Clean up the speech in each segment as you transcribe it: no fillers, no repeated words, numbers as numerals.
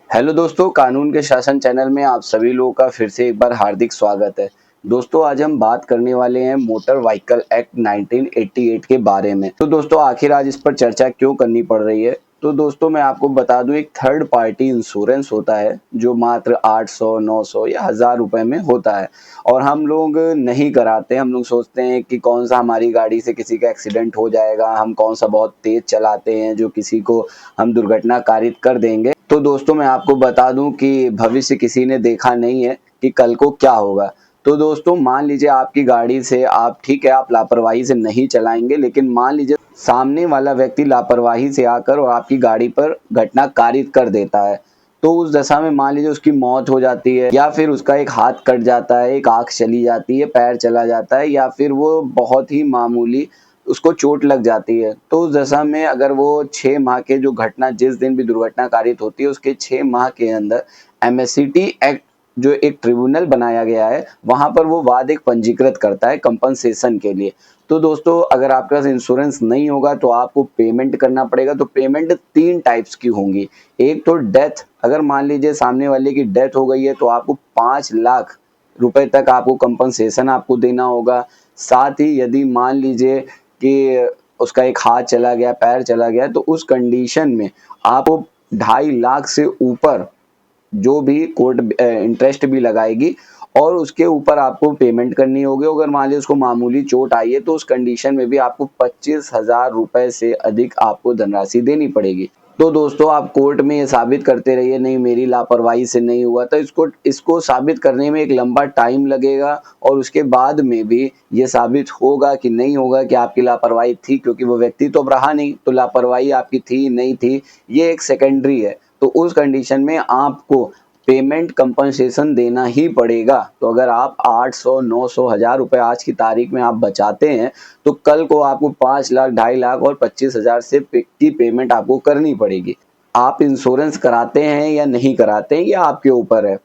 Hello दोस्तों, कानून के शासन चैनल में आप सभी लोगों का फिर से एक बार हार्दिक स्वागत है। दोस्तों, आज हम बात करने वाले हैं मोटर व्हीकल एक्ट 1988 के बारे में। तो दोस्तों, आखिर आज इस पर चर्चा क्यों करनी पड़ रही है? तो दोस्तों, मैं आपको बता दूं, एक थर्ड पार्टी इंश्योरेंस होता है जो मात्र 800, 900 या 1000 रुपए में होता है और हम लोग नहीं कराते। हम लोग सोचते हैं कि कौन सा हमारी गाड़ी से किसी का एक्सीडेंट हो जाएगा, हम कौन सा बहुत तेज चलाते हैं जो किसी को हम दुर्घटना कारित कर देंगे। तो दोस्तों, मैं आपको बता दूं कि भविष्य किसी ने देखा नहीं है कि कल को क्या होगा। तो दोस्तों, मान लीजिए आपकी गाड़ी से आप ठीक है, आप लापरवाही से नहीं चलाएंगे, लेकिन मान लीजिए सामने वाला व्यक्ति लापरवाही से आकर और आपकी गाड़ी पर घटना कारित कर देता है। तो उस दशा में मान लीजिए उसकी मौत हो जाती है या फिर उसका एक हाथ कट जाता है, एक आंख चली जाती है, पैर चला जाता है या फिर वो बहुत ही मामूली उसको चोट लग जाती है। तो उस दशा में अगर वो 6 माह के जो घटना जिस दिन भी दुर्घटना कारित होती है उसके 6 माह के अंदर एमएससीटी एक्ट जो एक ट्रिब्यूनल बनाया गया है वहां पर वो वाद एक पंजीकृत करता है कंपनसेशन के लिए। तो दोस्तों, अगर आपके पास इंश्योरेंस नहीं होगा तो आपको पेमेंट करना पड़ेगा। तो पेमेंट 3 टाइप्स की होंगी। एक तो डेथ, अगर मान लीजिए सामने वाले की डेथ हो गई है तो आपको 5 लाख रुपए तक आपको कंपनसेशन आपको देना होगा। साथ ही यदि मान लीजिए कि उसका एक हाथ चला गया, पैर चला गया, तो उस कंडीशन में आपको 2.5 लाख से ऊपर जो भी कोर्ट इंटरेस्ट भी लगाएगी और उसके ऊपर आपको पेमेंट करनी होगी। अगर मान लीजिए उसको मामूली चोट आई है तो उस कंडीशन में भी आपको 25,000 रुपए से अधिक आपको धनराशि देनी पड़ेगी। तो दोस्तों, आप कोर्ट में ये साबित करते रहिए नहीं मेरी लापरवाही से नहीं हुआ, तो इसको साबित करने में एक लंबा टाइम लगेगा और उसके बाद में भी ये साबित होगा कि नहीं होगा कि आपकी लापरवाही थी, क्योंकि वो व्यक्ति तो अब रहा नहीं, तो लापरवाही आपकी थी नहीं थी ये एक सेकेंडरी है। तो उस कंडीशन में आपको पेमेंट कंपनसेशन देना ही पड़ेगा। तो अगर आप 800, 900, 1000 रुपए आज की तारीख में आप बचाते हैं तो कल को आपको 5 लाख, 2.5 लाख और 25,000 से की पेमेंट आपको करनी पड़ेगी। आप इंश्योरेंस कराते हैं या नहीं कराते हैं ये आपके ऊपर है।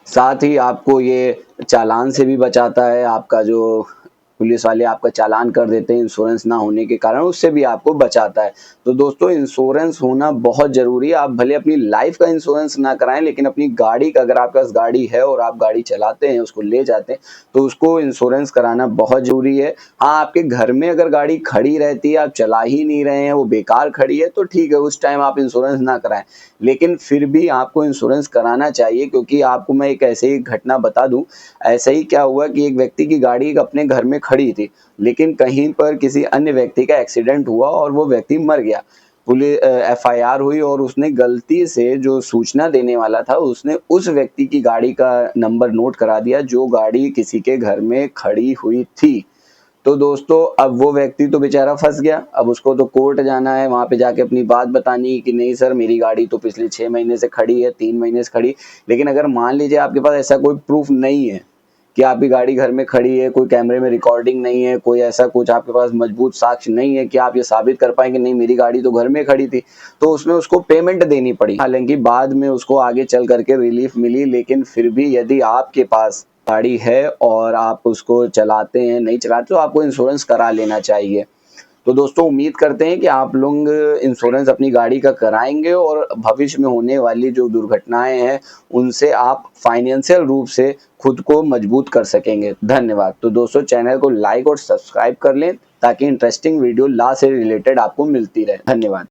साथ ही आपको ये चालान से भी बचाता है। आपका जो पुलिस वाले आपका चालान कर देते हैं इंश्योरेंस ना होने के कारण, उससे भी आपको बचाता है। तो दोस्तों, इंश्योरेंस होना बहुत ज़रूरी है। आप भले अपनी लाइफ का इंश्योरेंस ना कराएं, लेकिन अपनी गाड़ी का, अगर आपके पास गाड़ी है और आप गाड़ी चलाते हैं, उसको ले जाते हैं, तो उसको इंश्योरेंस कराना बहुत ज़रूरी है। हाँ, आपके घर में अगर गाड़ी खड़ी रहती है, आप चला ही नहीं रहे हैं, वो बेकार खड़ी है, तो ठीक है, उस टाइम आप इंश्योरेंस ना कराएं। लेकिन फिर भी आपको इंश्योरेंस कराना चाहिए, क्योंकि आपको मैं एक ऐसे ही घटना बता दूं। ऐसा ही क्या हुआ कि एक व्यक्ति की गाड़ी अपने घर में खड़ी थी, लेकिन कहीं पर किसी अन्य व्यक्ति का एक्सीडेंट हुआ और वो व्यक्ति मर गया। पुलिस एफआईआर हुई और उसने गलती से, जो सूचना देने वाला था, उसने उस व्यक्ति की गाड़ी का नंबर नोट करा दिया जो गाड़ी किसी के घर में खड़ी हुई थी। तो दोस्तों, अब वो व्यक्ति तो बेचारा फंस गया। अब उसको तो कोर्ट जाना है, वहां पे जाके अपनी बात बतानी है कि नहीं सर, मेरी गाड़ी तो पिछले 6 महीने से खड़ी है, 3 महीने से खड़ी। लेकिन अगर मान लीजिए आपके पास ऐसा कोई प्रूफ नहीं है कि आपकी गाड़ी घर में खड़ी है, कोई कैमरे में रिकॉर्डिंग नहीं है, कोई ऐसा कुछ आपके पास मजबूत साक्ष्य नहीं है कि आप ये साबित कर पाएंगे नहीं मेरी गाड़ी तो घर में खड़ी थी, तो उसमें उसको पेमेंट देनी पड़ी। हालांकि बाद में उसको आगे चल करके रिलीफ मिली, लेकिन फिर भी यदि आपके पास गाड़ी है और आप उसको चलाते हैं, नहीं चलाते, तो आपको इंश्योरेंस करा लेना चाहिए। तो दोस्तों, उम्मीद करते हैं कि आप लोग इंश्योरेंस अपनी गाड़ी का कराएंगे और भविष्य में होने वाली जो दुर्घटनाएं हैं उनसे आप फाइनेंशियल रूप से खुद को मजबूत कर सकेंगे। धन्यवाद। तो दोस्तों, चैनल को लाइक और सब्सक्राइब कर लें ताकि इंटरेस्टिंग वीडियो लॉ से रिलेटेड आपको मिलती रहे। धन्यवाद।